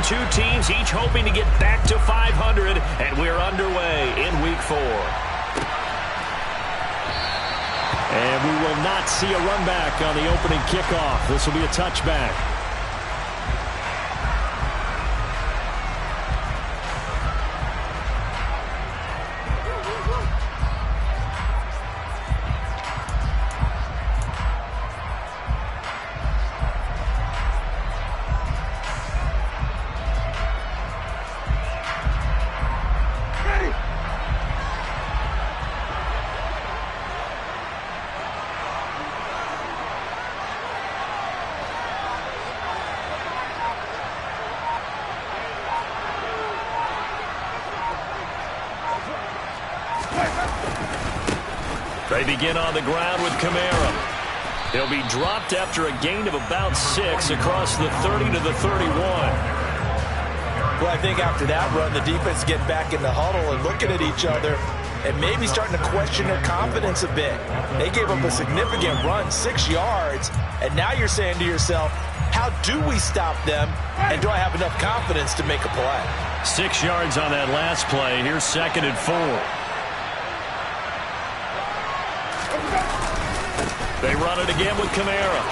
two teams each hoping to get back to 500, and we're underway in Week 4. And we will not see a run back on the opening kickoff. This will be a touchback. They begin on the ground with Kamara. He'll be dropped after a gain of about 6 across the 30 to the 31. Well, I think after that run, the defense getting back in the huddle and looking at each other and maybe starting to question their confidence a bit. They gave up a significant run, 6 yards, and now you're saying to yourself, how do we stop them, and do I have enough confidence to make a play? 6 yards on that last play. Here's 2nd and 4. They run it again with Kamara.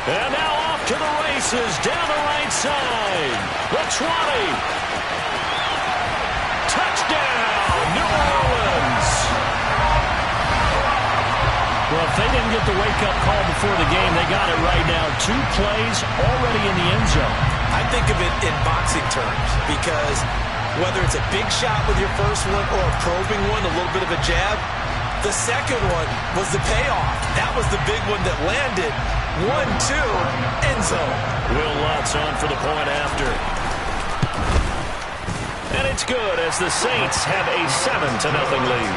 And now off to the races, down the right side. The 20. Touchdown, New Orleans. Well, if they didn't get the wake-up call before the game, they got it right now. 2 plays already in the end zone. I think of it in boxing terms because whether it's a big shot with your first one or a probing one, a little bit of a jab, the second one was the payoff. That was the big one that landed. 1-2, end zone. Will Lutz on for the point after. And it's good as the Saints have a 7-0 lead.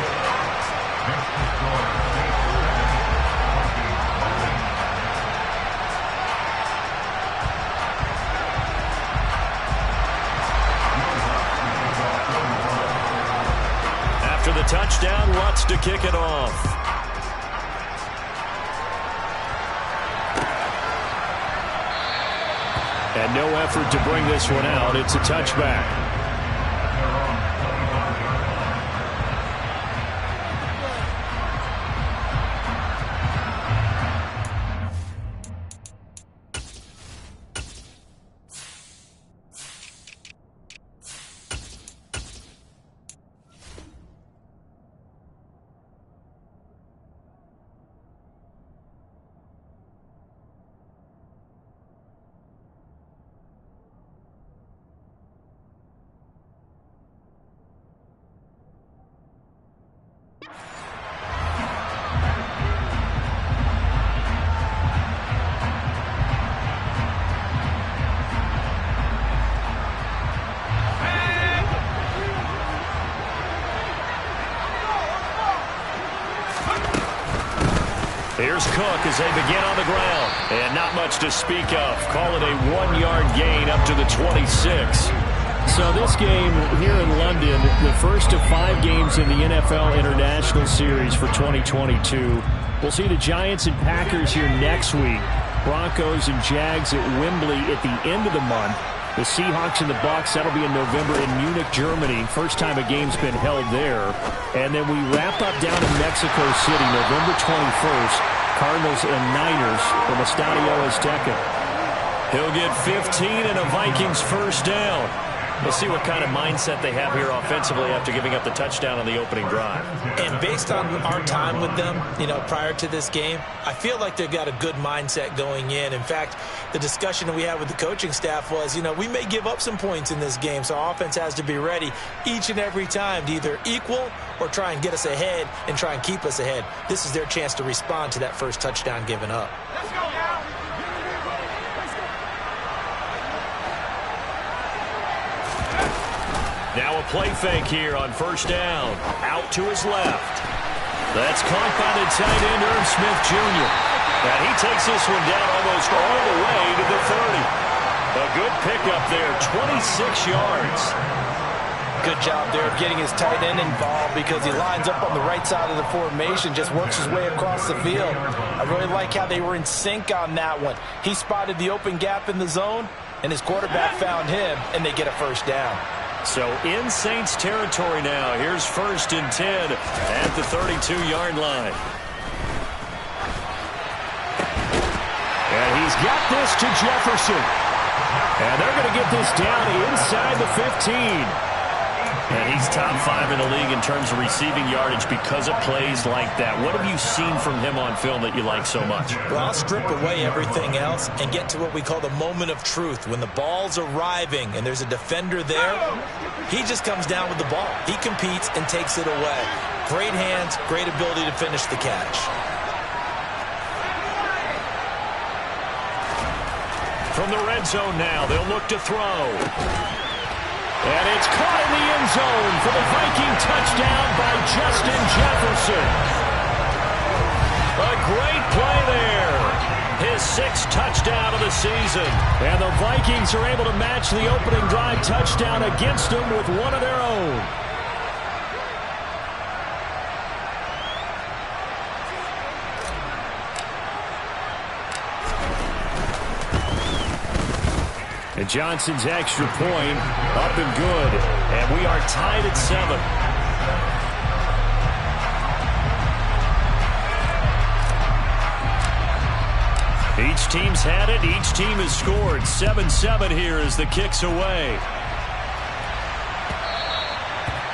After the touchdown, Lutz to kick it off. And no effort to bring this one out. It's a touchback. Here's Cook as they begin on the ground. And not much to speak of. Call it a 1-yard gain up to the 26. So this game here in London, the first of 5 games in the NFL International Series for 2022. We'll see the Giants and Packers here next week. Broncos and Jags at Wembley at the end of the month. The Seahawks and the Bucs, that'll be in November in Munich, Germany. First time a game's been held there. And then we wrap up down in Mexico City, November 21st. Cardinals and Niners from Estadio Azteca. He'll get 15 and a Vikings first down. We'll see what kind of mindset they have here offensively after giving up the touchdown on the opening drive. And based on our time with them, prior to this game, I feel like they've got a good mindset going in. In fact, the discussion that we had with the coaching staff was, we may give up some points in this game, so our offense has to be ready each and every time to either equal or try and get us ahead and try and keep us ahead. This is their chance to respond to that first touchdown given up. Let's go now. Now a play fake here on first down. Out to his left. That's caught by the tight end, Irv Smith Jr. And he takes this one down almost all the way to the 30. A good pickup there, 26 yards. Good job there of getting his tight end involved because he lines up on the right side of the formation, just works his way across the field. I really like how they were in sync on that one. He spotted the open gap in the zone, and his quarterback found him, and they get a first down. So in Saints territory now. Here's 1st and 10 at the 32-yard line. And he's got this to Jefferson. And they're going to get this down inside the 15. And he's top 5 in the league in terms of receiving yardage because of plays like that. What have you seen from him on film that you like so much? Well, I'll strip away everything else and get to what we call the moment of truth. When the ball's arriving and there's a defender there, he just comes down with the ball. He competes and takes it away. Great hands, great ability to finish the catch. From the red zone now, they'll look to throw. And it's caught in the end zone for the Viking touchdown by Justin Jefferson. A great play there. His 6th touchdown of the season. And the Vikings are able to match the opening drive touchdown against them with one of their own. And Johnson's extra point up and good. And we are tied at 7. Each team's had it. Each team has scored. 7-7 here as the kick's away.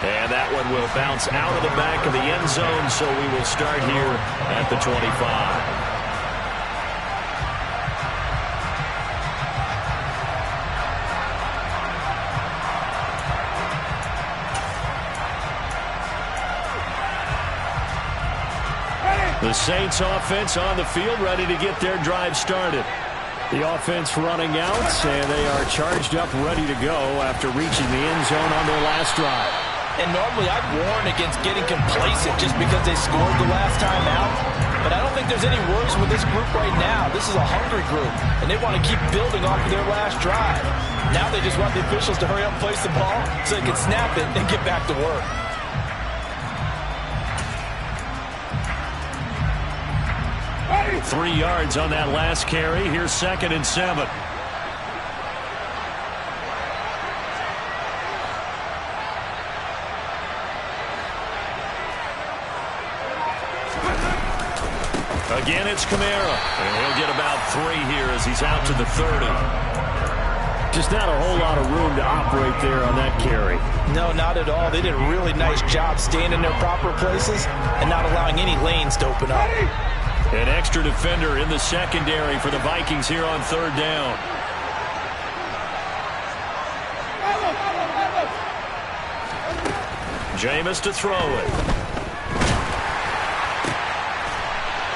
And that one will bounce out of the back of the end zone, so we will start here at the 25. The Saints offense on the field, ready to get their drive started. The offense running out, and they are charged up, ready to go after reaching the end zone on their last drive. And normally I'd warn against getting complacent just because they scored the last time out. But I don't think there's any worries with this group right now. This is a hungry group, and they want to keep building off of their last drive. Now they just want the officials to hurry up and place the ball so they can snap it and get back to work. 3 yards on that last carry. Here's 2nd and 7. Again, it's Kamara. And he'll get about 3 here as he's out to the 30. Just not a whole lot of room to operate there on that carry. No, not at all. They did a really nice job staying in their proper places and not allowing any lanes to open up. An extra defender in the secondary for the Vikings here on 3rd down. Jameis to throw it.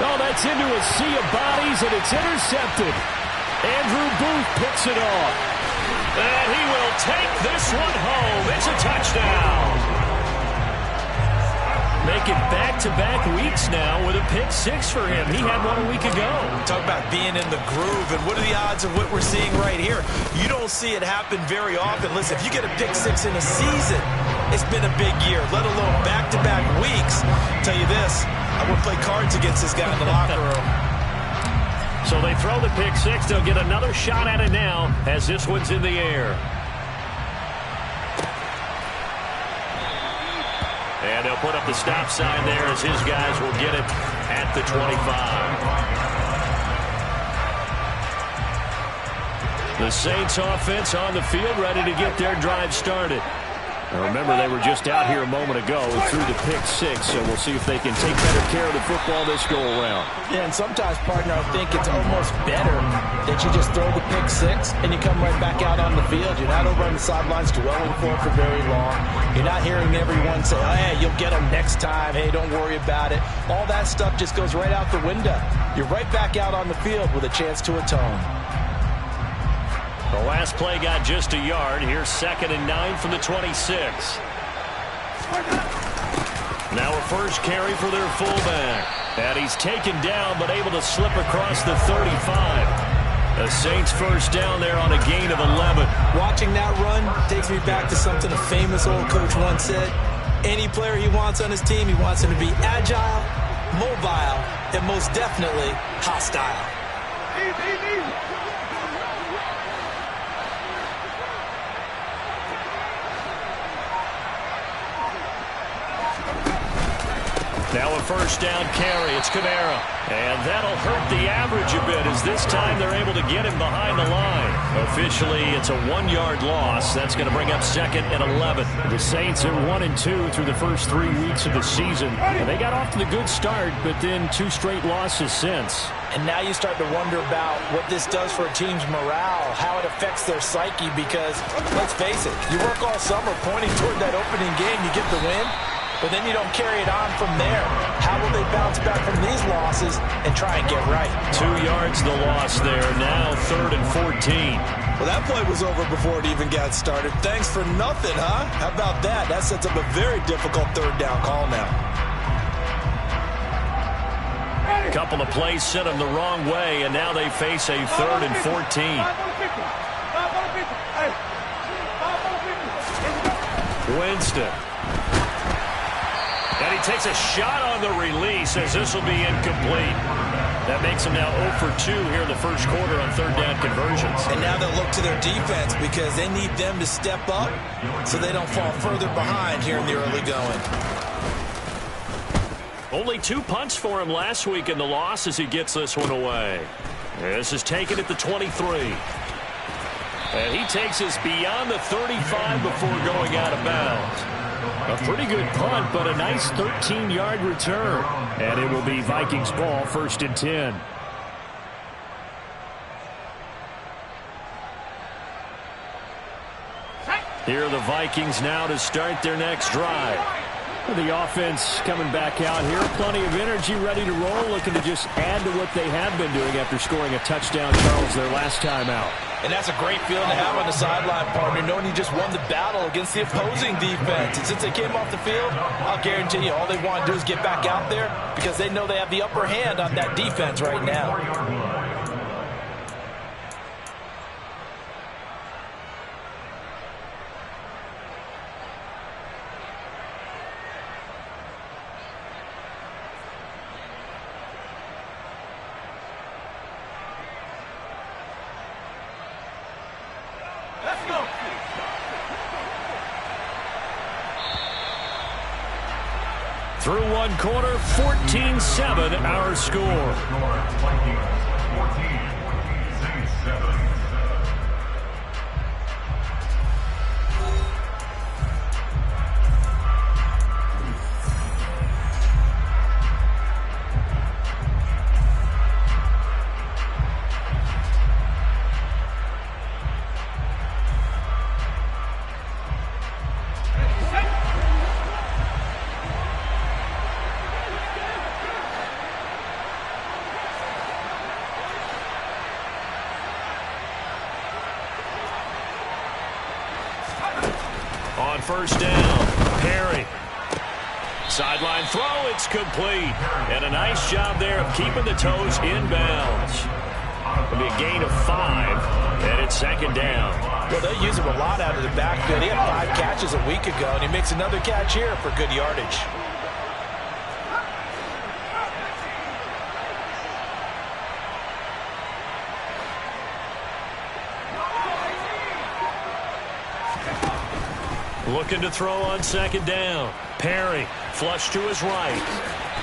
Oh, that's into a sea of bodies, and it's intercepted. Andrew Booth picks it off. And he will take this one home. It's a touchdown. Make it back-to-back weeks now with a pick-6 for him. He had one a week ago. Talk about being in the groove, and what are the odds of what we're seeing right here? You don't see it happen very often. Listen, if you get a pick-6 in a season, it's been a big year, let alone back-to-back weeks. I'll tell you this, I would play cards against this guy in the locker room. So they throw the pick-6. They'll get another shot at it now as this one's in the air. And they'll put up the stop sign there as his guys will get it at the 25. The Saints offense on the field, ready to get their drive started. Now remember, they were just out here a moment ago and threw the pick-6, so we'll see if they can take better care of the football this go-around. Yeah, and sometimes, partner, I think it's almost better that you just throw the pick-6 and you come right back out on the field. You're not over on the sidelines dwelling for very long. You're not hearing everyone say, oh, hey, you'll get them next time. Hey, don't worry about it. All that stuff just goes right out the window. You're right back out on the field with a chance to atone. The last play got just a yard. Here's 2nd and 9 from the 26. Now a first carry for their fullback. And he's taken down but able to slip across the 35. The Saints first down there on a gain of 11. Watching that run takes me back to something a famous old coach once said. Any player he wants on his team, he wants him to be agile, mobile, and most definitely hostile. Now a first down carry. It's Kamara. And that'll hurt the average a bit as this time they're able to get him behind the line. Officially, it's a 1-yard loss. That's going to bring up 2nd and 11. The Saints are 1-2 through the first 3 weeks of the season. And they got off to the good start, but then 2 straight losses since. And now you start to wonder about what this does for a team's morale, how it affects their psyche, because, let's face it, you work all summer pointing toward that opening game, you get the win, but then you don't carry it on from there. How will they bounce back from these losses and try and get right? 2 yards the loss there. Now 3rd and 14. Well, that play was over before it even got started. Thanks for nothing, huh? How about that? That sets up a very difficult 3rd down call now. A couple of plays sent them the wrong way, and now they face a 3rd and 14. Winston. And he takes a shot on the release as this will be incomplete. That makes him now 0 for 2 here in the first quarter on 3rd down conversions. And now they'll look to their defense because they need them to step up so they don't fall further behind here in the early going. Only 2 punts for him last week in the loss as he gets this one away. This is taken at the 23. And he takes us beyond the 35 before going out of bounds. A pretty good punt, but a nice 13-yard return. And it will be Vikings ball, 1st and 10. Here are the Vikings now to start their next drive. The offense coming back out here. Plenty of energy, ready to roll, looking to just add to what they have been doing after scoring a touchdown, Charles, their last time out. And that's a great feeling to have on the sideline, partner, knowing you just won the battle against the opposing defense. And since they came off the field, I'll guarantee you all they want to do is get back out there because they know they have the upper hand on that defense right now. Through 1 quarter, 14-7 our score. On 1st down, Perry. Sideline throw, it's complete. And a nice job there of keeping the toes inbounds. It'll be a gain of 5, and it's 2nd down. Well, they use him a lot out of the backfield. He had 5 catches a week ago, and he makes another catch here for good yardage. Looking to throw on 2nd down. Perry, flush to his right.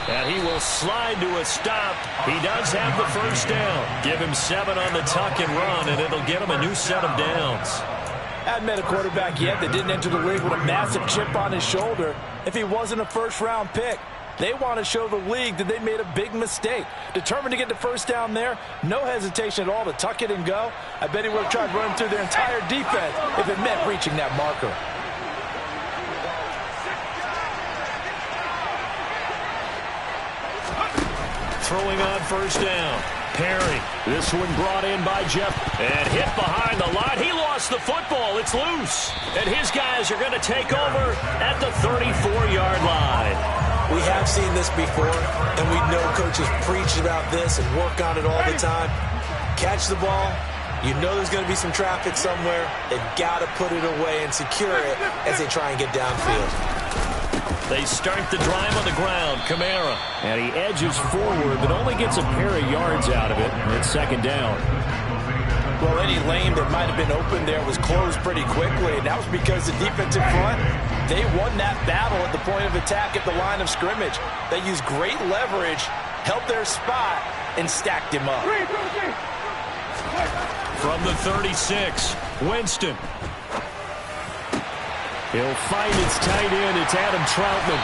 And he will slide to a stop. He does have the 1st down. Give him 7 on the tuck and run, and it'll get him a new set of downs. Hadn't met a quarterback yet that didn't enter the league with a massive chip on his shoulder if he wasn't a first-round pick. They want to show the league that they made a big mistake. Determined to get the 1st down there, no hesitation at all to tuck it and go. I bet he would have tried running through their entire defense if it meant reaching that marker. Throwing on 1st down. Perry. This one brought in by Jeff. And hit behind the line. He lost the football. It's loose. And his guys are going to take over at the 34-yard line. We have seen this before, and we know coaches preach about this and work on it all the time. Catch the ball. You know there's going to be some traffic somewhere. They've got to put it away and secure it as they try and get downfield. They start the drive on the ground. Kamara. And he edges forward, but only gets a pair of yards out of it. It's 2nd down. Well, any lane that might have been open there was closed pretty quickly, and that was because the defensive front, they won that battle at the point of attack at the line of scrimmage. They used great leverage, held their spot, and stacked him up. From the 36, Winston. He'll find its tight end. It's Adam Troutman.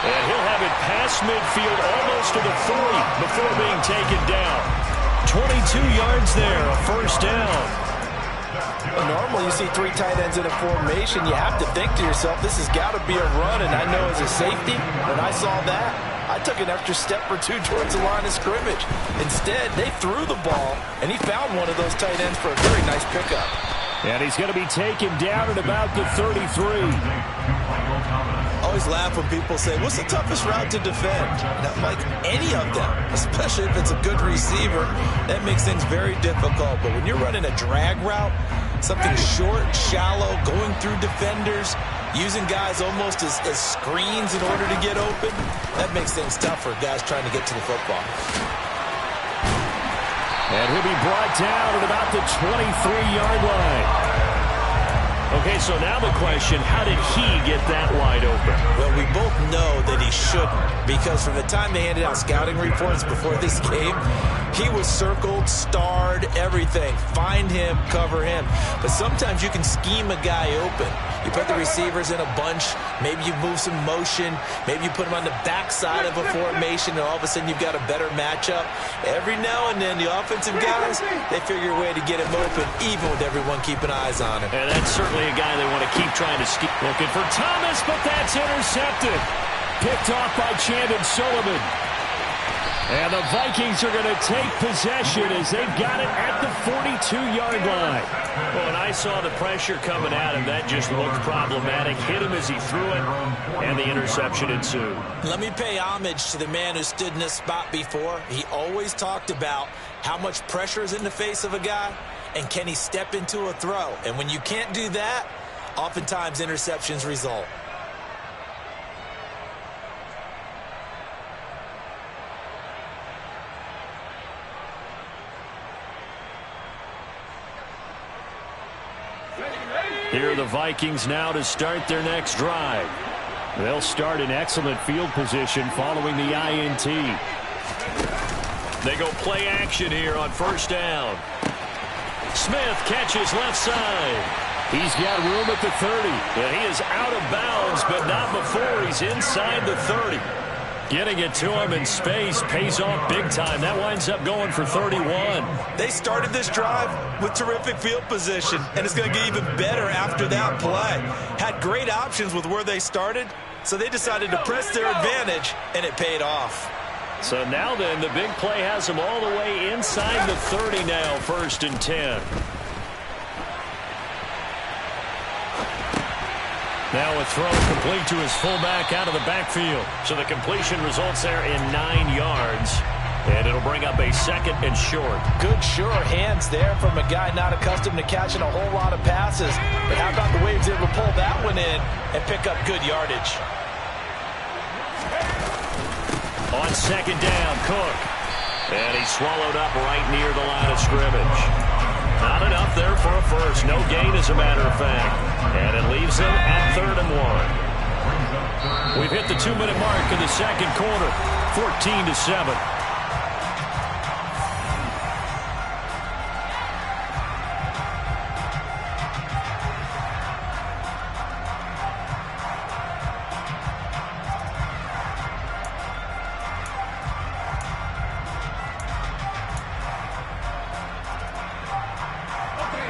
And he'll have it past midfield almost to the 40 before being taken down. 22 yards there, a first down. Well, normally you see three tight ends in a formation. You have to think to yourself, this has got to be a run. And I know as a safety, when I saw that, I took an extra step or two towards the line of scrimmage. Instead, they threw the ball, and he found one of those tight ends for a very nice pickup. And he's going to be taken down at about the 33. I always laugh when people say, what's the toughest route to defend? And I'm like, any of them, especially if it's a good receiver, that makes things very difficult. But when you're running a drag route, something short, shallow, going through defenders, using guys almost as screens in order to get open, that makes things tough for guys trying to get to the football. And he'll be brought down at about the 23-yard line. Okay, so now the question, how did he get that wide open? Well, we both know that he shouldn't, because from the time they handed out scouting reports before this game, he was circled, starred, everything. Find him, cover him. But sometimes you can scheme a guy open. You put the receivers in a bunch. Maybe you move some motion. Maybe you put them on the backside of a formation, and all of a sudden you've got a better matchup. Every now and then, the offensive guys, they figure a way to get him open, even with everyone keeping eyes on him. And that's certainly a guy they want to keep trying to scheme. Looking for Thomas, but that's intercepted. Picked off by Chandon Sullivan. And the Vikings are going to take possession as they've got it at the 42-yard line. Well, when I saw the pressure coming at him, that just looked problematic. Hit him as he threw it, and the interception ensued. Let me pay homage to the man who stood in this spot before. He always talked about how much pressure is in the face of a guy, and can he step into a throw. And when you can't do that, oftentimes interceptions result. Here are the Vikings now to start their next drive. They'll start in excellent field position following the INT. They go play action here on first down. Smith catches left side. He's got room at the 30. And he is out of bounds, but not before he's inside the 30. Getting it to him in space pays off big time. That winds up going for 31. They started this drive with terrific field position, and it's going to get even better after that play. Had great options with where they started, so they decided to press their advantage, and it paid off. So now then, the big play has them all the way inside the 30 now, 1st and 10. Now a throw complete to his fullback out of the backfield. So the completion results there in 9 yards. And it'll bring up a 2nd and short. Good, sure hands there from a guy not accustomed to catching a whole lot of passes. But how about the way he was able to pull that one in and pick up good yardage? On 2nd down, Cook. And he's swallowed up right near the line of scrimmage. Not enough there for a first. No gain, as a matter of fact. And it leaves them at 3rd and 1. We've hit the 2-minute mark in the second quarter. 14-7.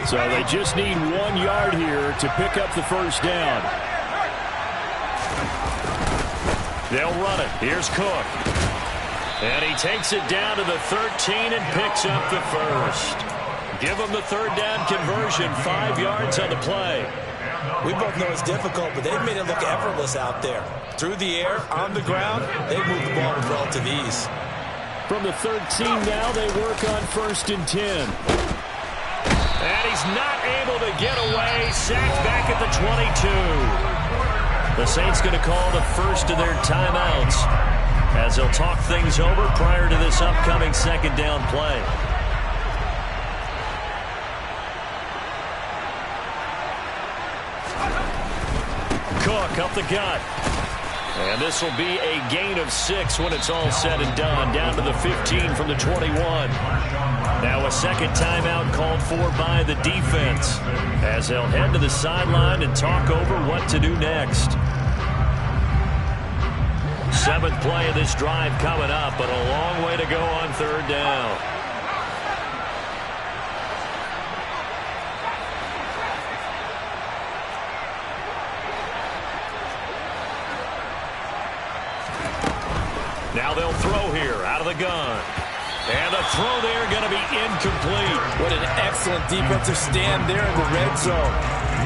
So they just need 1 yard here to pick up the first down. They'll run it. Here's Cook. And he takes it down to the 13 and picks up the first. Give him the 3rd down conversion. 5 yards on the play. We both know it's difficult, but they've made it look effortless out there. Through the air, on the ground, they've moved the ball with relative ease. From the 13 now, they work on 1st and 10. And he's not able to get away. Sacked back at the 22. The Saints going to call the first of their timeouts as they'll talk things over prior to this upcoming 2nd down play. back up the gut. And this will be a gain of 6 when it's all said and done, down to the 15 from the 21. Now a second timeout called for by the defense as they'll head to the sideline and talk over what to do next. 7th play of this drive coming up, but a long way to go on 3rd down. Now they'll throw here out of the gun. And the throw there going to be incomplete. What an excellent defensive stand there in the red zone.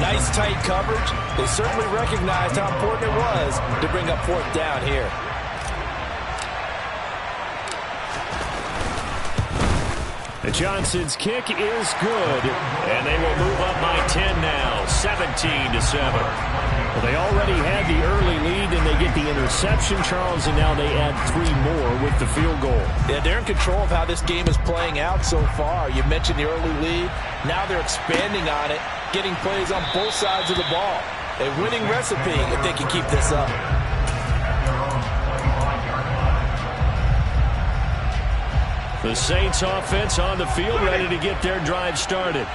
Nice tight coverage. They certainly recognized how important it was to bring up 4th down here. The Johnson's kick is good. And they will move up by 10 now, 17-7. Well, they already had the early lead, and they get the interception, Charles, and now they add 3 more with the field goal. Yeah, they're in control of how this game is playing out so far. You mentioned the early lead. Now they're expanding on it, getting plays on both sides of the ball. A winning recipe if they can keep this up. The Saints offense on the field, ready to get their drive started.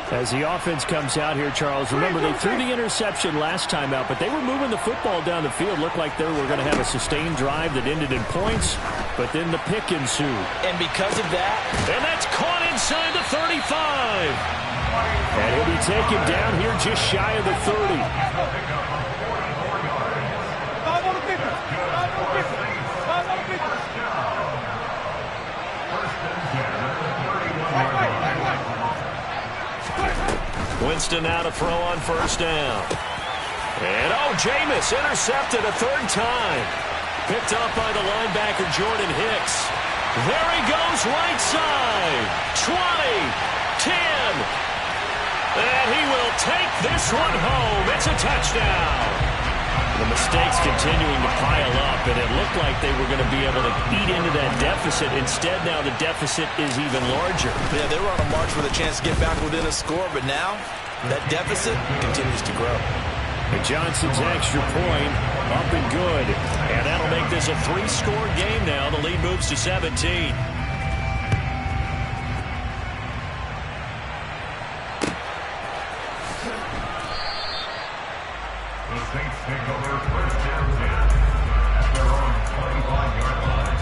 As the offense comes out here, Charles, remember they threw the interception last time out, but they were moving the football down the field. Looked like they were going to have a sustained drive that ended in points, but then the pick ensued. And because of that, and that's caught inside the 35. And he'll be taken down here just shy of the 30. Winston now to throw on 1st down. And, Jameis intercepted a 3rd time. Picked up by the linebacker, Jordan Hicks. There he goes, right side. 20, 10. And he will take this one home. It's a touchdown. The mistakes continuing to pile up, and it looked like they were going to be able to eat into that deficit. Instead, now the deficit is even larger. Yeah, they were on a march with a chance to get back within a score, but now that deficit continues to grow. And Johnson's extra point up and good. And that'll make this a 3-score game now. The lead moves to 17. Saints take over 1st down 10 at their own 25-yard line.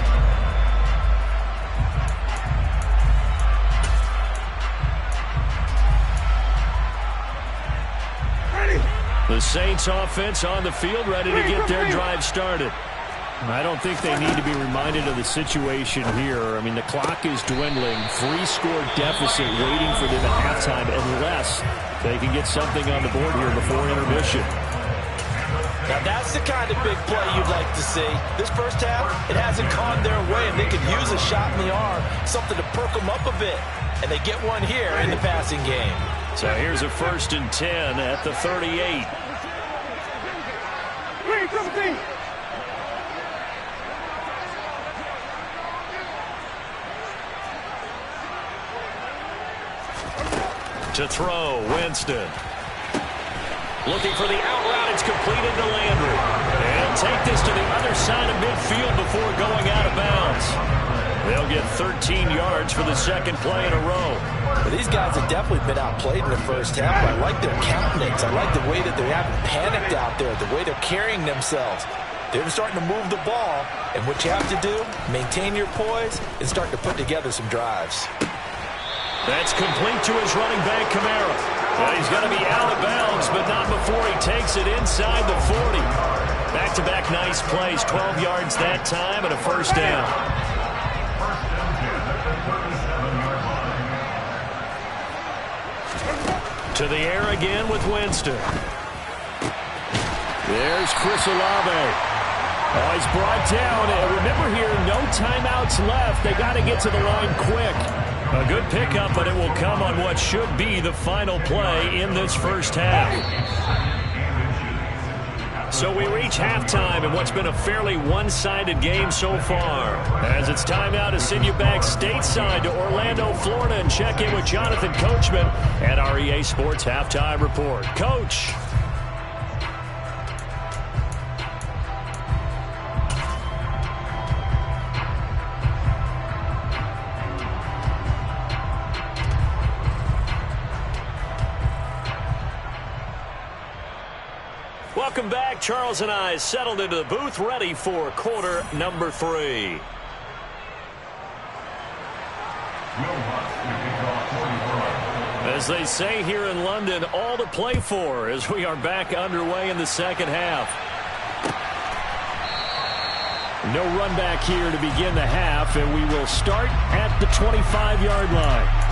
The Saints offense on the field, ready to get their drive started. I don't think they need to be reminded of the situation here. I mean, the clock is dwindling. 3-score deficit waiting for them at halftime unless they can get something on the board here before intermission. Now that's the kind of big play you'd like to see. This first half, it hasn't gone their way, and they could use a shot in the arm, something to perk them up a bit. And they get one here in the passing game. So here's a 1st and 10 at the 38. To throw, Winston. Looking for the out route. It's completed to Landry. And take this to the other side of midfield before going out of bounds. They'll get 13 yards for the 2nd play in a row. Well, these guys have definitely been outplayed in the first half. I like their countenance. I like the way that they haven't panicked out there, the way they're carrying themselves. They're starting to move the ball. And what you have to do, maintain your poise and start to put together some drives. That's complete to his running back, Kamara. Well, he's going to be out of bounds, but not before he takes it inside the 40. Back-to-back nice plays, 12 yards that time and a 1st down. To the air again with Winston. There's Chris Olave. Oh, he's brought down. And remember here, no timeouts left. They got to get to the line quick. A good pickup, but it will come on what should be the final play in this first half. So we reach halftime in what's been a fairly one-sided game so far. As it's time now to send you back stateside to Orlando, Florida, and check in with Jonathan Coachman at our EA Sports Halftime Report. Coach. Welcome back. Charles and I settled into the booth, ready for quarter number 3. As they say here in London, all to play for as we are back underway in the second half. No run back here to begin the half, and we will start at the 25-yard line.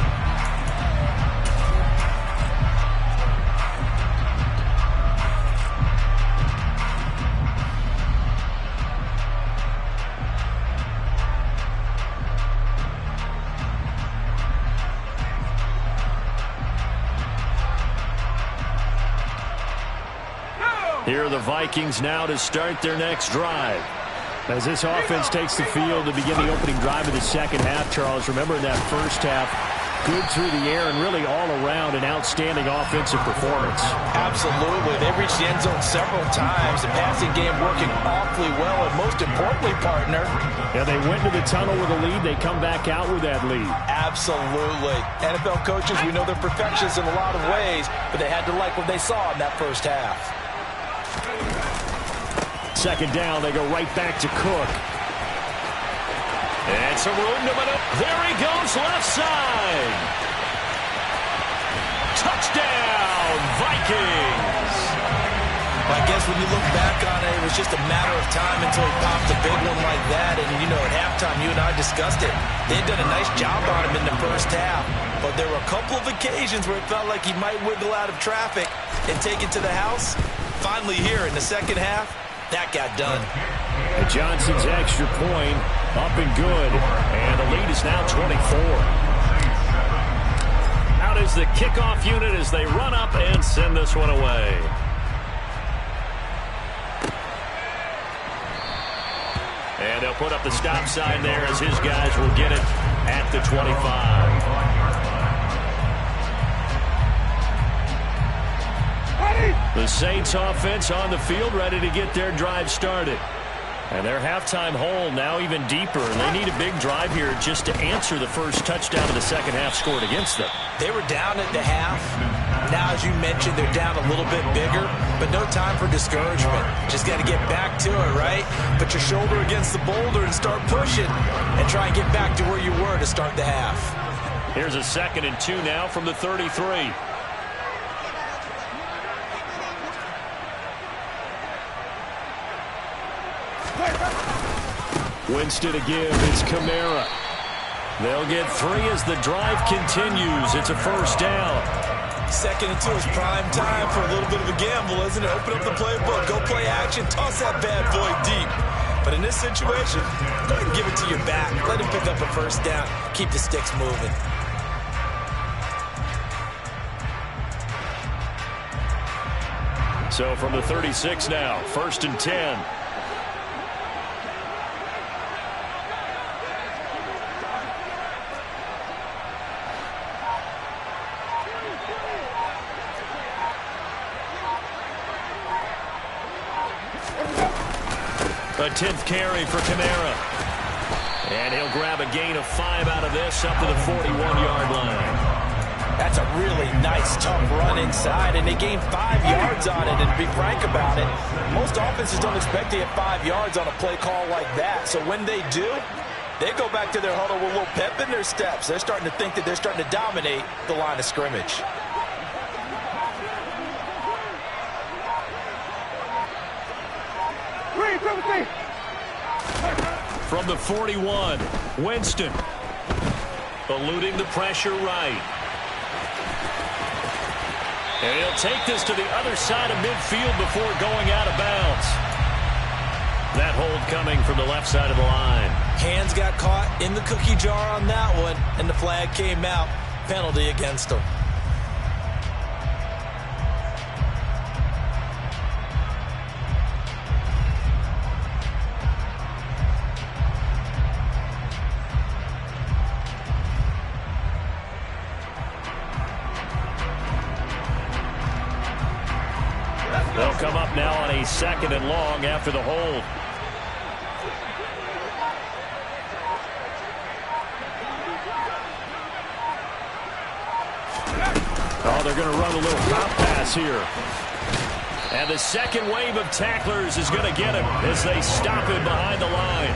Here are the Vikings now to start their next drive. As this offense takes the field to begin the opening drive of the second half, Charles, remember in that first half, good through the air and really all around an outstanding offensive performance. Absolutely. They reached the end zone several times. The passing game working awfully well, and most importantly, partner. Yeah, they went to the tunnel with a lead. They come back out with that lead. Absolutely. NFL coaches, we know they're perfectionists in a lot of ways, but they had to like what they saw in that first half. Second down, they go right back to Cook. And some room to maneuver. There he goes, left side. Touchdown, Vikings. I guess when you look back on it, it was just a matter of time until he popped a big one like that. And, you know, at halftime, you and I discussed it. They had done a nice job on him in the first half. But there were a couple of occasions where it felt like he might wiggle out of traffic and take it to the house. Finally here in the second half, that got done. And Johnson's extra point up and good. And the lead is now 24. Out is the kickoff unit as they run up and send this one away. And they'll put up the stop sign there as his guys will get it at the 25. The Saints offense on the field ready to get their drive started. And their halftime hole now even deeper. And they need a big drive here just to answer the first touchdown of the second half scored against them. They were down at the half. Now, as you mentioned, they're down a little bit bigger, but no time for discouragement. Just got to get back to it, right? Put your shoulder against the boulder and start pushing and try and get back to where you were to start the half. Here's a 2nd and 2 now from the 33. Winston to give. It's Kamara. They'll get 3 as the drive continues. It's a first down. 2nd and 2 is prime time for a little bit of a gamble, isn't it? Open up the playbook, go play action, toss that bad boy deep. But in this situation, go ahead and give it to your back. Let him pick up a first down. Keep the sticks moving. So from the 36 now, 1st and 10. A 10th carry for Kamara. And he'll grab a gain of 5 out of this up to the 41-yard line. That's a really nice, tough run inside, and they gained 5 yards on it. And to be frank about it, most offenses don't expect to get 5 yards on a play call like that. So when they do, they go back to their huddle with a little pep in their steps. They're starting to think that they're starting to dominate the line of scrimmage. From the 41, Winston eluding the pressure right. And he'll take this to the other side of midfield before going out of bounds. That hold coming from the left side of the line. Hands got caught in the cookie jar on that one, and the flag came out. Penalty against him. They'll come up now on a 2nd and long after the hold. Oh, they're going to run a little pop pass here. And the second wave of tacklers is going to get him as they stop him behind the line.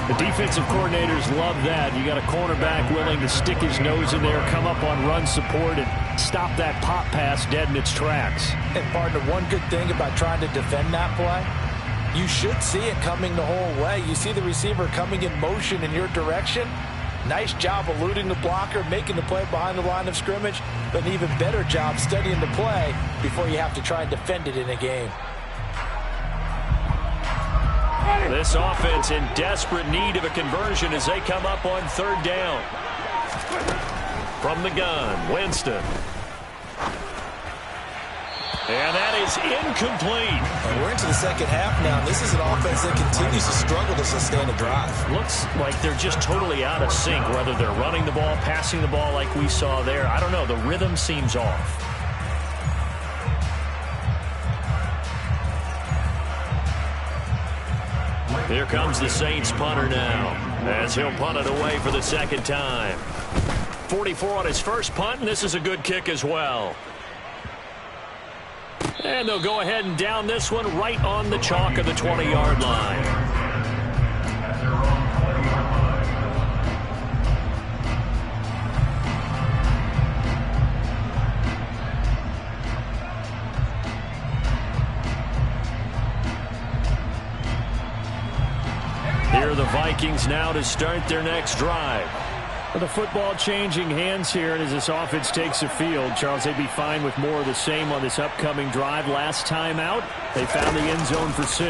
The defensive coordinators love that. You got a cornerback willing to stick his nose in there, come up on run support, and stop that pop pass dead in its tracks. And, partner, one good thing about trying to defend that play, you should see it coming the whole way. You see the receiver coming in motion in your direction. Nice job eluding the blocker, making the play behind the line of scrimmage, but an even better job studying the play before you have to try and defend it in a game. This offense in desperate need of a conversion as they come up on third down. From the gun, Winston. And that is incomplete. We're into the second half now. This is an offense that continues to struggle to sustain a drive. Looks like they're just totally out of sync, whether they're running the ball, passing the ball like we saw there. I don't know. The rhythm seems off. Here comes the Saints punter now as he'll punt it away for the second time. 44 on his first punt, and this is a good kick as well. And they'll go ahead and down this one right on the chalk of the 20-yard line. Here are the Vikings now to start their next drive. With the football changing hands here, and as this offense takes the field, Charles, they'd be fine with more of the same on this upcoming drive. Last time out, they found the end zone for 6.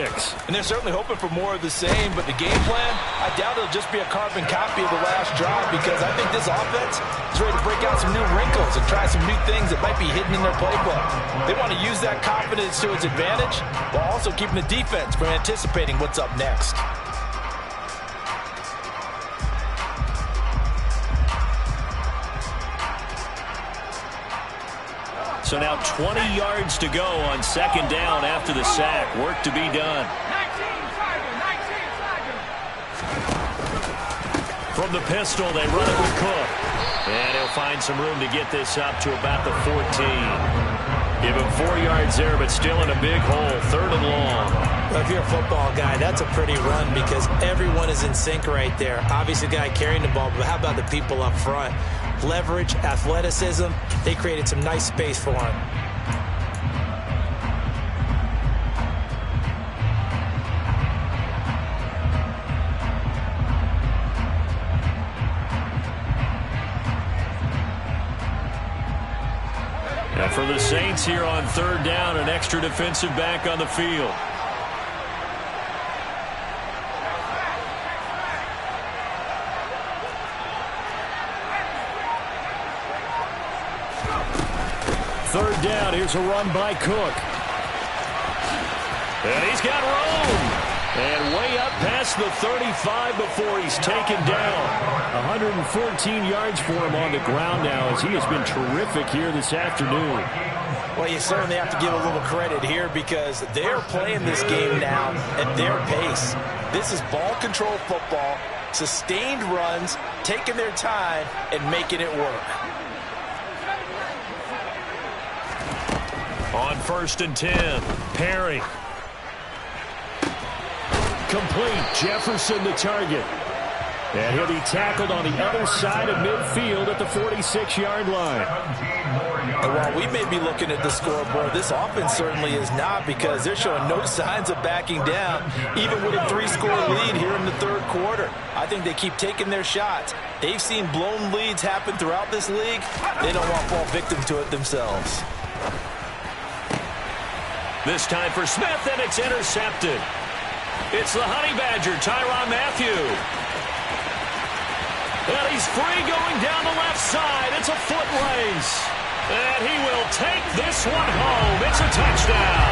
And they're certainly hoping for more of the same, but the game plan, I doubt it'll just be a carbon copy of the last drive, because I think this offense is ready to break out some new wrinkles and try some new things that might be hidden in their playbook. They want to use that confidence to its advantage while also keeping the defense from anticipating what's up next. So now 20 yards to go on second down after the sack. Work to be done. From the pistol, they run it with Cook. And he'll find some room to get this up to about the 14. Give him 4 yards there, but still in a big hole. Third and long. Well, if you're a football guy, that's a pretty run because everyone is in sync right there. Obviously, the guy carrying the ball, but how about the people up front? Leverage, athleticism, they created some nice space for him. And for the Saints here on third down, an extra defensive back on the field. Third down, here's a run by Cook. And he's got room. And way up past the 35 before he's taken down. 114 yards for him on the ground now as he has been terrific here this afternoon. Well, you certainly have to give a little credit here because they're playing this game now at their pace. This is ball control football, sustained runs, taking their time, and making it work. On 1st and 10, Perry. Complete. Jefferson the target. And he'll be tackled on the other side of midfield at the 46-yard line. And while we may be looking at the scoreboard, this offense certainly is not because they're showing no signs of backing down, even with a 3-score lead here in the third quarter. I think they keep taking their shots. They've seen blown leads happen throughout this league. They don't want to fall victim to it themselves. This time for Smith, and it's intercepted. It's the Honey Badger, Tyrann Mathieu. And he's free going down the left side. It's a foot race. And he will take this one home. It's a touchdown.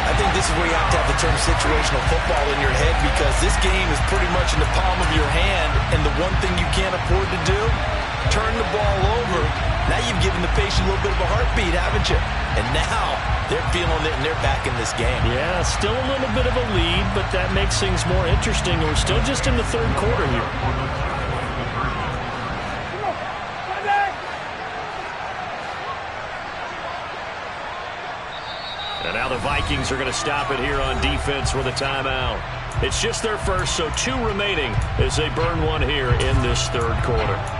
I think this is where you have to have the term situational football in your head because this game is pretty much in the palm of your hand, and the one thing you can't afford to do, turn the ball over. Now you've given the patient a little bit of a heartbeat, haven't you? And now they're feeling it, and they're back in this game. Yeah, still a little bit of a lead, but that makes things more interesting. We're still just in the third quarter here. And now the Vikings are going to stop it here on defense with a timeout. It's just their first, so 2 remaining as they burn one here in this third quarter.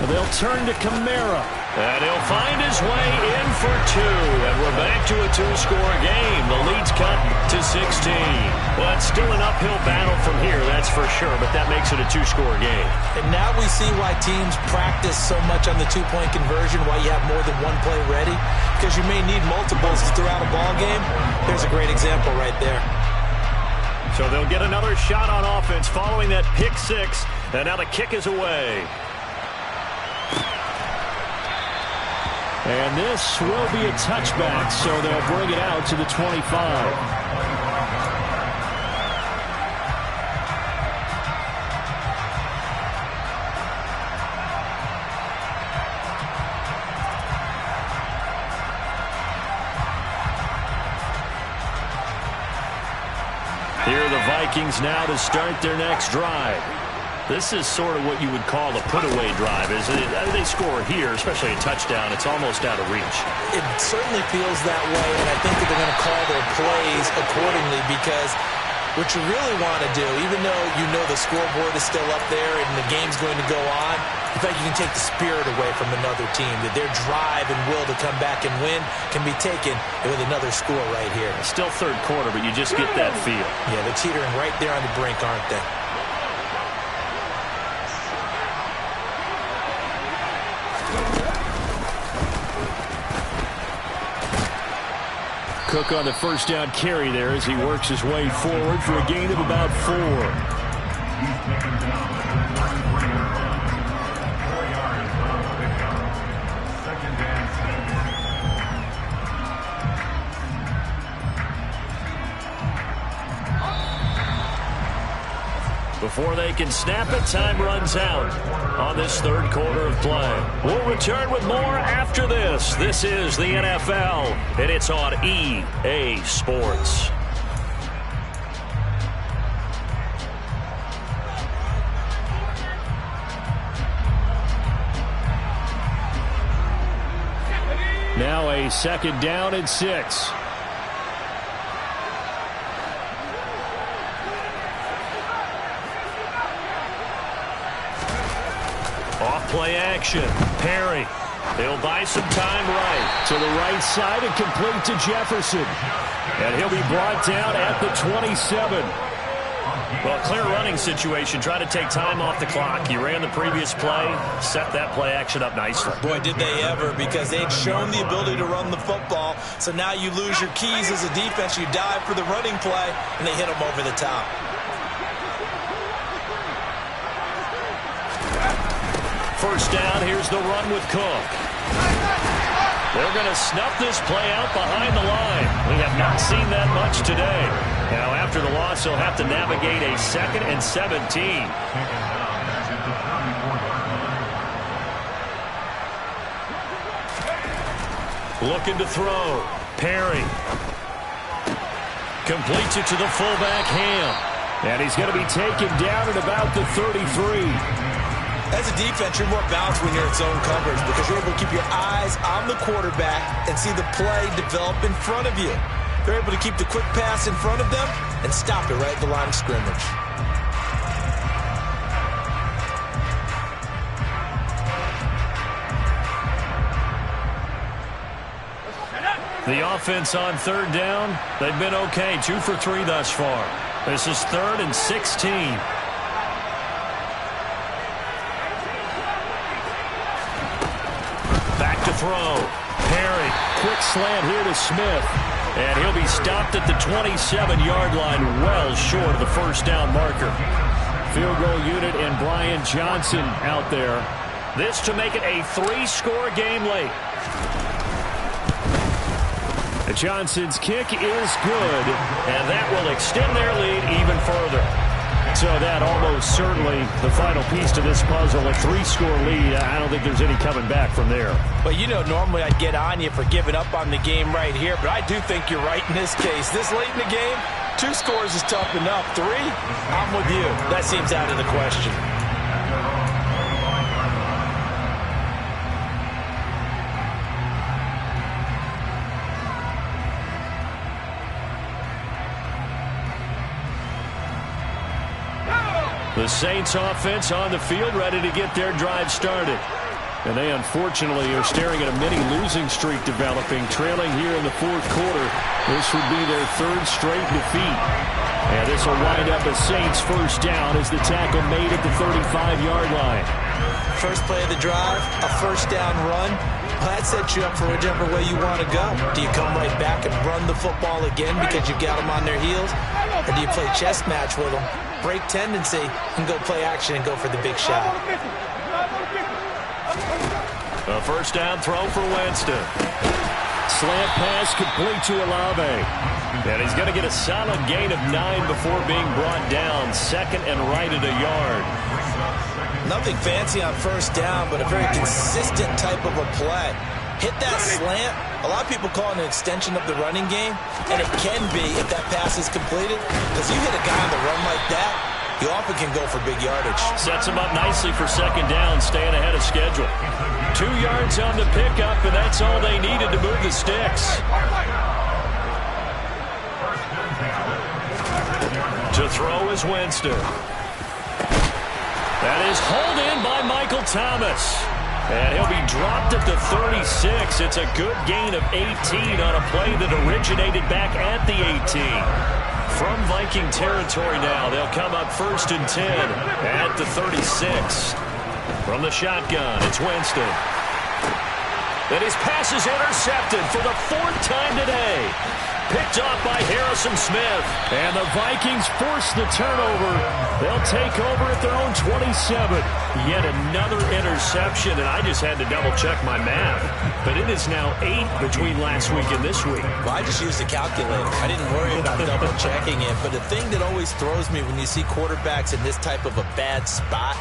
They'll turn to Kamara. And he'll find his way in for 2. And we're back to a 2-score game. The lead's cut to 16. Well, it's still an uphill battle from here, that's for sure, but that makes it a 2-score game. And now we see why teams practice so much on the 2-point conversion, why you have more than one play ready, because you may need multiples to throw out a ball game. There's a great example right there. So they'll get another shot on offense following that pick 6, and now the kick is away. And this will be a touchback, so they'll bring it out to the 25. Here are the Vikings now to start their next drive. This is sort of what you would call a put-away drive, isn't it? They score here, especially a touchdown. It's almost out of reach. It certainly feels that way, and I think that they're going to call their plays accordingly, because what you really want to do, even though you know the scoreboard is still up there and the game's going to go on, in fact, you can take the spirit away from another team, that their drive and will to come back and win can be taken with another score right here. It's still third quarter, but you just get that feel. Yeah, they're teetering right there on the brink, aren't they? Cook on the first down carry there as he works his way forward for a gain of about 4. He's taken down at the 33 yard line. 4 yards on the pickup. 2nd and 7. Before they can snap it, time runs out on this third quarter of play. We'll return with more after this. This is the NFL, and it's on EA Sports. Now a 2nd down and 6. Play action. Perry. He'll buy some time right. To the right side and complete to Jefferson. And he'll be brought down at the 27. Well, clear running situation. Try to take time off the clock. You ran the previous play. Set that play action up nicely. Boy, did they ever, because they'd shown the ability to run the football. So now you lose your keys as a defense. You dive for the running play, and they hit them over the top. First down, here's the run with Cook. They're going to snuff this play out behind the line. We have not seen that much today. Now, after the loss, he'll have to navigate a 2nd and 17. Looking to throw. Perry. Completes it to the fullback, Ham. And he's going to be taken down at about the 33. As a defense, you're more balanced when you're in zone coverage, because you're able to keep your eyes on the quarterback and see the play develop in front of you. They're able to keep the quick pass in front of them and stop it right at the line of scrimmage. The offense on 3rd down, they've been okay. 2 for 3 thus far. This is 3rd and 16. Throw. Perry. Quick slant here to Smith. And he'll be stopped at the 27-yard line, well short of the first down marker. Field goal unit and Brian Johnson out there. This to make it a 3-score game late. Johnson's kick is good. And that will extend their lead even further. So that almost certainly the final piece to this puzzle. A 3-score lead. I don't think there's any coming back from there. Well, you know, normally I'd get on you for giving up on the game right here, but I do think you're right in this case. This late in the game, 2 scores is tough enough. 3, I'm with you. That seems out of the question. The Saints offense on the field, ready to get their drive started. And they unfortunately are staring at a mini losing streak developing, trailing here in the 4th quarter. This would be their 3rd straight defeat. And this will wind up a Saints first down as the tackle made at the 35-yard line. First play of the drive, a first down run. Well, that sets you up for whichever way you want to go. Do you come right back and run the football again because you've got them on their heels? Or do you play chess match with them, break tendency, and go play action and go for the big shot? A first down throw for Winston. Slant pass complete to Olave. And he's going to get a solid gain of 9 before being brought down. 2nd and right at a yard. Nothing fancy on first down, but a very consistent type of a play. Hit that slant. A lot of people call it an extension of the running game, and it can be if that pass is completed, because you hit a guy on the run like that, you often can go for big yardage. Sets him up nicely for 2nd down, staying ahead of schedule. 2 yards on the pickup, and that's all they needed to move the sticks. To throw is Winston. That is hauled in by Michael Thomas. And he'll be dropped at the 36. It's a good gain of 18 on a play that originated back at the 18. From Viking territory now, they'll come up 1st and 10 at the 36. From the shotgun, it's Winston. And his pass is intercepted for the 4th time today. Picked off by Harrison Smith. And the Vikings force the turnover. They'll take over at their own 27. Yet another interception, and I just had to double-check my math. But it is now 8 between last week and this week. Well, I just used a calculator. I didn't worry about double-checking it. But the thing that always throws me when you see quarterbacks in this type of a bad spot,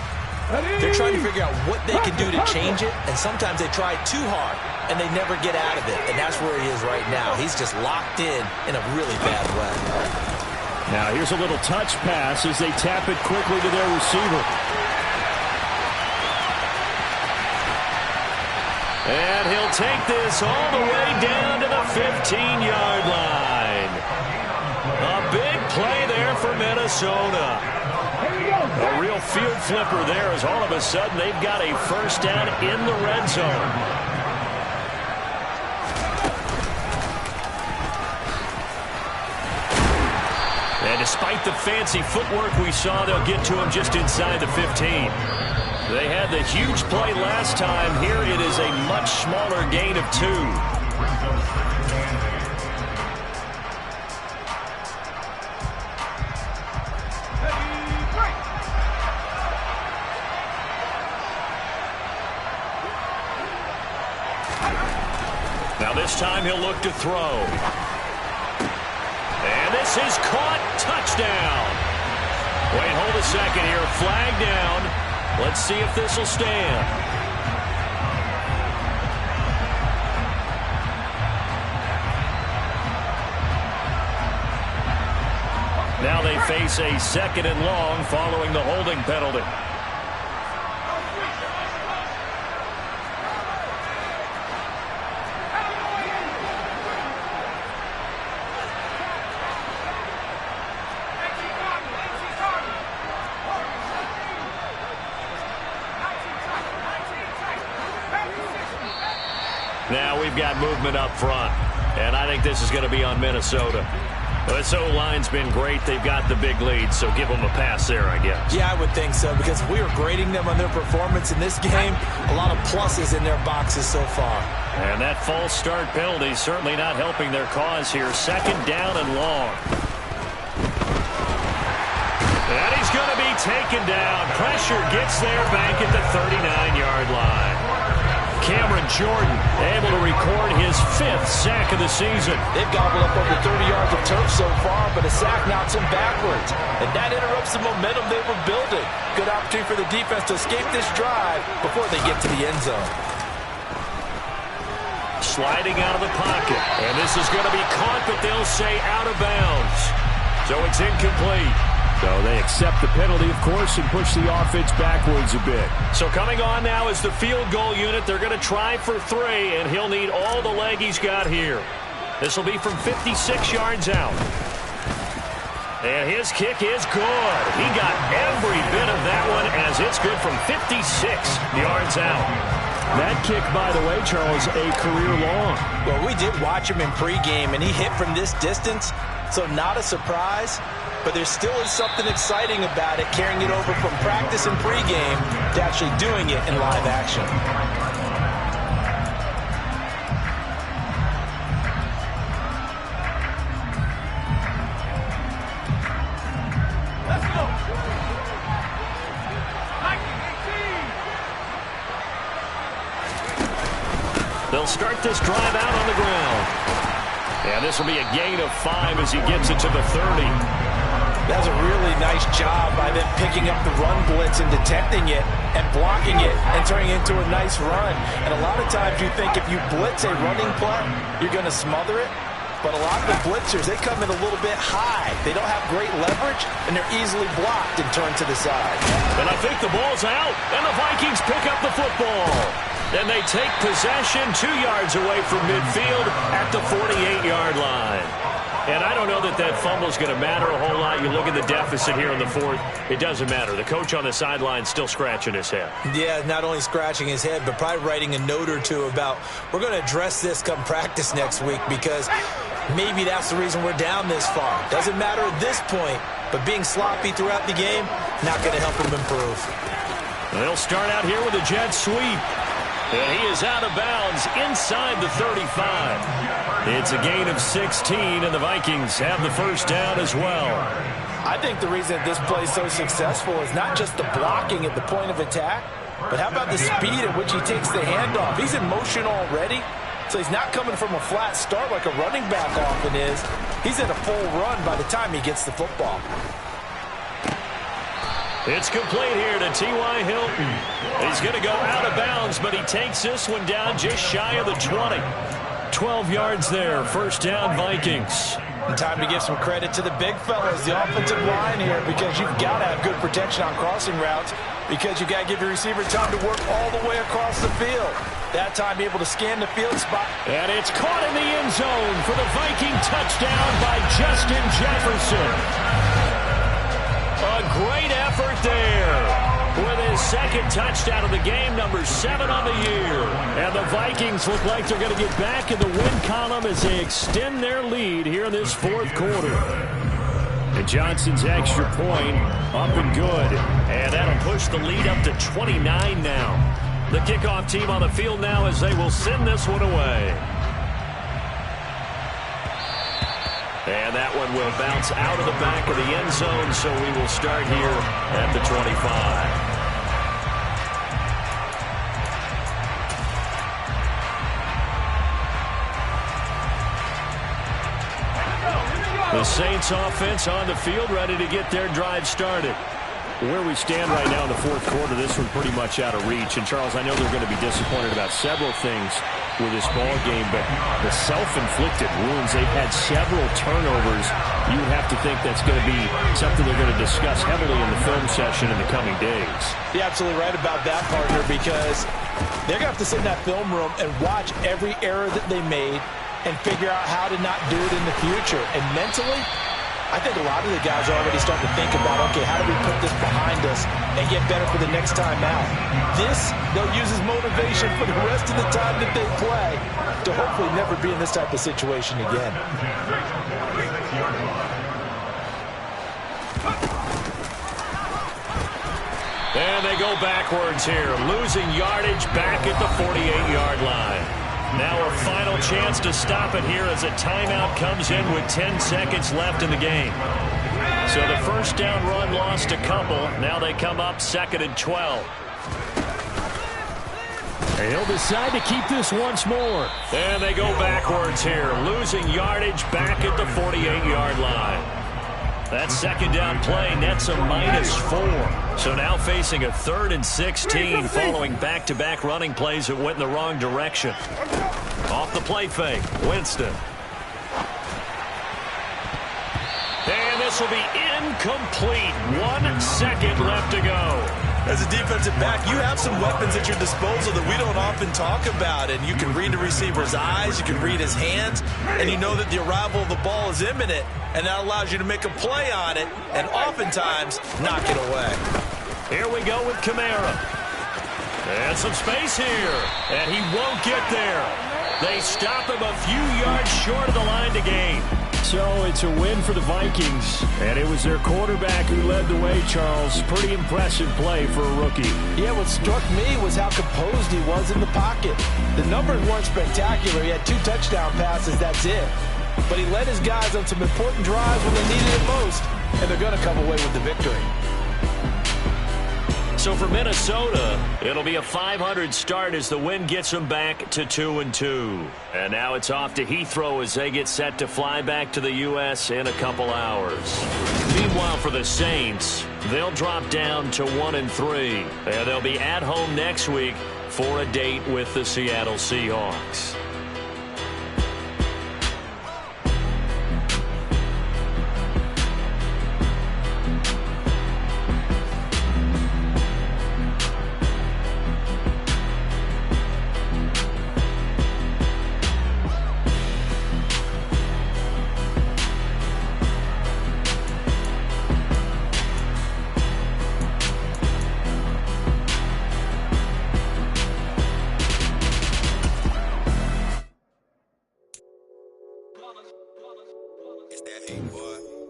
they're trying to figure out what they can do to change it, and sometimes they try too hard, and they never get out of it, and that's where he is right now. He's just locked in a really bad way. Now here's a little touch pass as they tap it quickly to their receiver. And he'll take this all the way down to the 15-yard line. A big play there for Minnesota. A real field flipper there as all of a sudden they've got a first down in the red zone. And despite the fancy footwork we saw, they'll get to him just inside the 15. They had the huge play last time. Here it is a much smaller gain of 2. Now this time he'll look to throw. And this is caught. Touchdown. Wait, hold a second here. Flag down. Let's see if this will stand. Now they face a 2nd and long following the holding penalty. Now we've got movement up front, and I think this is going to be on Minnesota. This O-line's been great. They've got the big lead, so give them a pass there, I guess. Yeah, I would think so, because if we were grading them on their performance in this game, a lot of pluses in their boxes so far. And that false start penalty certainly not helping their cause here. 2nd down and long. And he's going to be taken down. Pressure gets there back at the 39-yard line. Cameron Jordan able to record his 5th sack of the season. They've gobbled up over 30 yards of turf so far, but a sack knocks them backwards. And that interrupts the momentum they were building. Good opportunity for the defense to escape this drive before they get to the end zone. Sliding out of the pocket. And this is going to be caught, but they'll say out of bounds. So it's incomplete. So they accept the penalty, of course, and push the offense backwards a bit. So coming on now is the field goal unit. They're going to try for 3, and he'll need all the leg he's got here. This will be from 56 yards out. And his kick is good. He got every bit of that one as it's good from 56 yards out. That kick, by the way, Charles, a career long. Well, we did watch him in pregame, and he hit from this distance, so not a surprise. But there still is something exciting about it, carrying it over from practice and pregame to actually doing it in live action. Let's go. They'll start this drive out on the ground. And this will be a gain of 5 as he gets it to the 30. That's a really nice job by them picking up the run blitz and detecting it and blocking it and turning it into a nice run. And a lot of times you think if you blitz a running play, you're going to smother it. But a lot of the blitzers, they come in a little bit high. They don't have great leverage, and they're easily blocked and turned to the side. And I think the ball's out, and the Vikings pick up the football. Then they take possession 2 yards away from midfield at the 48-yard line. And I don't know that that fumble is going to matter a whole lot. You look at the deficit here in the 4th. It doesn't matter. The coach on the sideline still scratching his head. Yeah, not only scratching his head, but probably writing a note or two about we're going to address this come practice next week because maybe that's the reason we're down this far. Doesn't matter at this point, but being sloppy throughout the game, not going to help him improve. They'll start out here with a jet sweep. And he is out of bounds inside the 35. It's a gain of 16, and the Vikings have the first down as well. I think the reason this play is so successful is not just the blocking at the point of attack, but how about the speed at which he takes the handoff? He's in motion already, so he's not coming from a flat start like a running back often is. He's at a full run by the time he gets the football. It's complete here to T.Y. Hilton. He's going to go out of bounds, but he takes this one down just shy of the 20. 12 yards there. First down, Vikings. And time to give some credit to the big fellas, the offensive line here, because you've got to have good protection on crossing routes because you've got to give your receiver time to work all the way across the field. That time, able to scan the field spot. And it's caught in the end zone for the Viking touchdown by Justin Jefferson. A great effort there with his second touchdown of the game, number 7 on the year. And the Vikings look like they're going to get back in the win column as they extend their lead here in this 4th quarter. And Johnson's extra point up and good. And that'll push the lead up to 29 now. The kickoff team on the field now as they will send this one away. And that one will bounce out of the back of the end zone, so we will start here at the 25. The Saints offense on the field, ready to get their drive started. Where we stand right now in the 4th quarter, this one pretty much out of reach. And, Charles, I know they're going to be disappointed about several things with this ball game, but the self-inflicted wounds, they've had several turnovers. You have to think that's going to be something they're going to discuss heavily in the film session in the coming days. You're absolutely right about that, partner, because they're going to have to sit in that film room and watch every error that they made and figure out how to not do it in the future. And mentally, I think a lot of the guys are already starting to think about, okay, how do we put this behind us and get better for the next time out? This, they'll use as motivation for the rest of the time that they play to hopefully never be in this type of situation again. And they go backwards here, losing yardage back at the 48-yard line. Now a final chance to stop it here as a timeout comes in with 10 seconds left in the game. So the first down run lost a couple. Now they come up 2nd and 12. And he'll decide to keep this once more. And they go backwards here, losing yardage back at the 48-yard line. That second down play nets a -4. So now facing a 3rd and 16 following back-to-back running plays that went in the wrong direction. Off the play fake, Winston. And this will be incomplete. 1 second left to go. As a defensive back, you have some weapons at your disposal that we don't often talk about. And you can read the receiver's eyes, you can read his hands, and you know that the arrival of the ball is imminent. And that allows you to make a play on it and oftentimes knock it away. Here we go with Kamara. And some space here. And he won't get there. They stop him a few yards short of the line to gain. So it's a win for the Vikings, and it was their quarterback who led the way, Charles. Pretty impressive play for a rookie. Yeah, what struck me was how composed he was in the pocket. The numbers weren't spectacular. He had 2 touchdown passes, that's it. But he led his guys on some important drives when they needed it most, and they're going to come away with the victory. So for Minnesota, it'll be a .500 start as the win gets them back to 2-2. And now it's off to Heathrow as they get set to fly back to the U.S. in a couple hours. Meanwhile, for the Saints, they'll drop down to 1-3. And they'll be at home next week for a date with the Seattle Seahawks.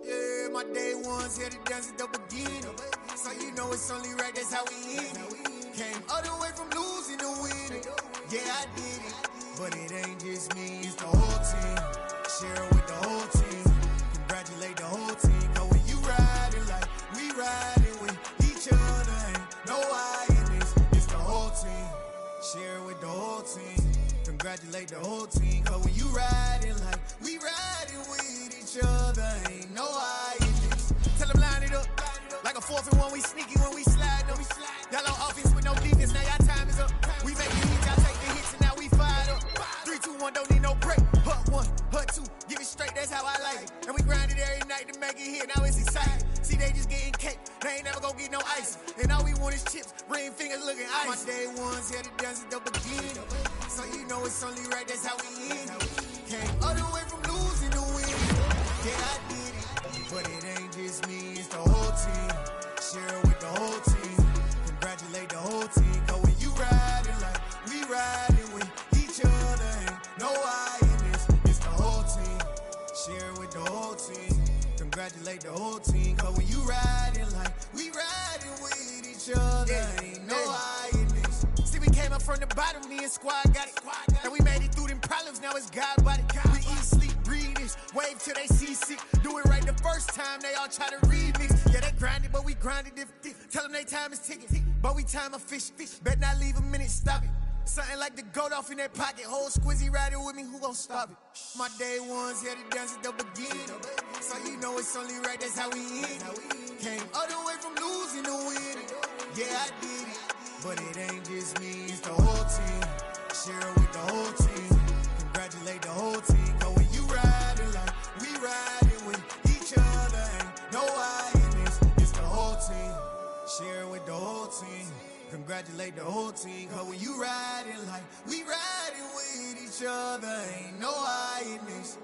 Yeah, my day ones here to dance at the beginning. So you know it's only right, that's how we end it. Came all the way from losing to winning. Yeah, I did it. But it ain't just me, it's the whole team. Share it with the whole team. Congratulate the whole team. Cause when you riding like we riding with each other, ain't no I in this. It's the whole team. Share it with the whole team. Congratulate the whole team. Cause when you riding like we riding with each other, ain't no I in this. Tell them line it up. Like a 4th and 1, we sneaky when we slide them. Y'all on offense with no defense, now y'all time is up. We make the hits, y'all take the hits, and now we fired up. 3, 2, 1, don't need no break. Hut 1, hut 2, give it straight, that's how I like it. And we grind it every night to make it hit, now it's exciting. See, they just getting cake, they ain't never gonna get no ice. And all we want is chips, ring fingers looking ice. My day ones here to dance at the beginning. So you know it's only right, that's how we end it. Came all the way from losing to winning. Yeah, I did it. But it ain't just me, it's the whole team. Share it with the whole team. Congratulate the whole team. Cause when you riding like we riding with each other, ain't no I in this. It's the whole team. Share it with the whole team. Congratulate the whole team. Cause when you riding like we riding with each other, ain't no I in this. See, we came up from the bottom, me and squad got it. And we made it through them problems, now it's God body. We eat, sleep, breathe this, wave till they see sick. Do it right the first time, they all try to remix. Yeah, they grinded, but we grinded different. Tell them they time is ticking, but we time a fish. Bet not leave a minute, stop it. Something like the goat off in that pocket. Whole squizzy riding with me, who gon' stop it? My day ones here to dance at the beginning. So you know it's only right, that's how we end it. Came all the way from losing to winning. Yeah, I did it. But it ain't just me, it's the whole team. Share it with the whole team. Congratulate the whole team. Cause when you riding like we riding with each other, ain't no I in this. It's the whole team. Share it with the whole team. Congratulate the whole team. Cause when you riding like we riding with each other, ain't no I in this.